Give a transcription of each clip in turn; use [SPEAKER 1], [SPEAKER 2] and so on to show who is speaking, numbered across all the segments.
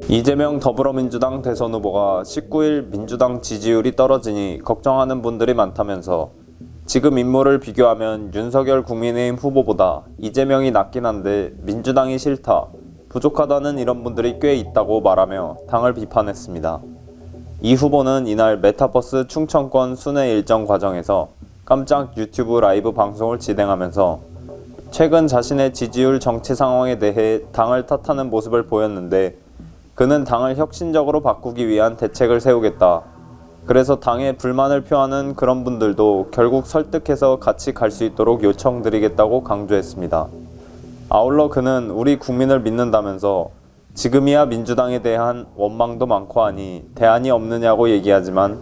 [SPEAKER 1] 이재명 더불어민주당 대선 후보가 19일 민주당 지지율이 떨어지니 걱정하는 분들이 많다면서 지금 인물을 비교하면 윤석열 국민의힘 후보보다 이재명이 낫긴 한데 민주당이 싫다, 부족하다는 이런 분들이 꽤 있다고 말하며 당을 비판했습니다. 이 후보는 이날 메타버스 충청권 순회 일정 과정에서 깜짝 유튜브 라이브 방송을 진행하면서 최근 자신의 지지율 정치 상황에 대해 당을 탓하는 모습을 보였는데 그는 당을 혁신적으로 바꾸기 위한 대책을 세우겠다. 그래서 당에 불만을 표하는 그런 분들도 결국 설득해서 같이 갈 수 있도록 요청드리겠다고 강조했습니다. 아울러 그는 우리 국민을 믿는다면서 지금이야 민주당에 대한 원망도 많고 하니 대안이 없느냐고 얘기하지만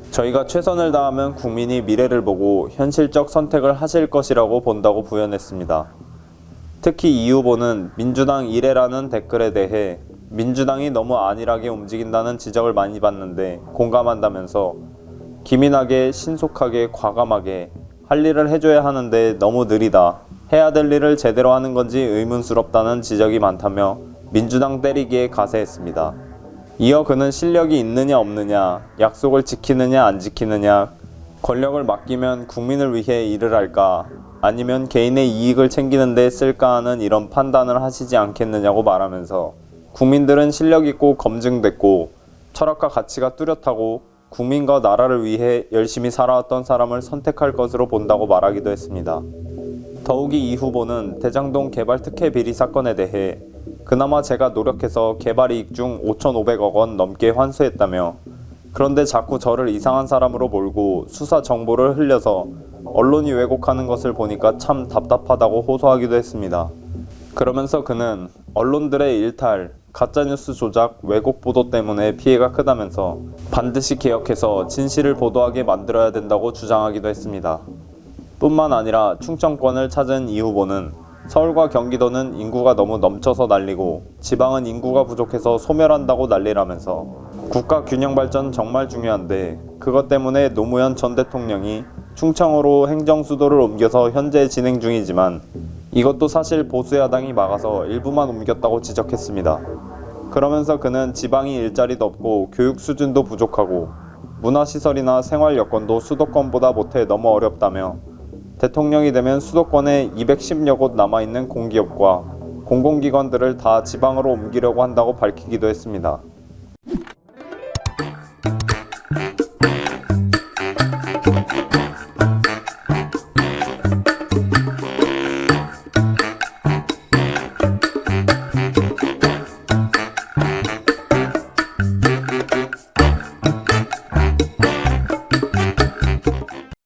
[SPEAKER 1] 저희가 최선을 다하면 국민이 미래를 보고 현실적 선택을 하실 것이라고 본다고 부연했습니다. 특히 이 후보는 민주당 이래라는 댓글에 대해 민주당이 너무 안일하게 움직인다는 지적을 많이 받는데 공감한다면서 기민하게, 신속하게, 과감하게 할 일을 해줘야 하는데 너무 느리다. 해야 될 일을 제대로 하는 건지 의문스럽다는 지적이 많다며 민주당 때리기에 가세했습니다. 이어 그는 실력이 있느냐 없느냐, 약속을 지키느냐 안 지키느냐, 권력을 맡기면 국민을 위해 일을 할까, 아니면 개인의 이익을 챙기는 데 쓸까 하는 이런 판단을 하시지 않겠느냐고 말하면서 국민들은 실력 있고 검증됐고 철학과 가치가 뚜렷하고 국민과 나라를 위해 열심히 살아왔던 사람을 선택할 것으로 본다고 말하기도 했습니다. 더욱이 이 후보는 대장동 개발 특혜 비리 사건에 대해 그나마 제가 노력해서 개발 이익 중 5,500억 원 넘게 환수했다며 그런데 자꾸 저를 이상한 사람으로 몰고 수사 정보를 흘려서 언론이 왜곡하는 것을 보니까 참 답답하다고 호소하기도 했습니다. 그러면서 그는 언론들의 일탈, 가짜뉴스 조작, 왜곡 보도 때문에 피해가 크다면서 반드시 개혁해서 진실을 보도하게 만들어야 된다고 주장하기도 했습니다. 뿐만 아니라 충청권을 찾은 이 후보는 서울과 경기도는 인구가 너무 넘쳐서 난리고 지방은 인구가 부족해서 소멸한다고 난리라면서 국가 균형 발전 정말 중요한데 그것 때문에 노무현 전 대통령이 충청으로 행정수도를 옮겨서 현재 진행 중이지만 이것도 사실 보수 야당이 막아서 일부만 옮겼다고 지적했습니다. 그러면서 그는 지방이 일자리도 없고 교육 수준도 부족하고 문화시설이나 생활 여건도 수도권보다 못해 너무 어렵다며 대통령이 되면 수도권에 210여 곳 남아있는 공기업과 공공기관들을 다 지방으로 옮기려고 한다고 밝히기도 했습니다.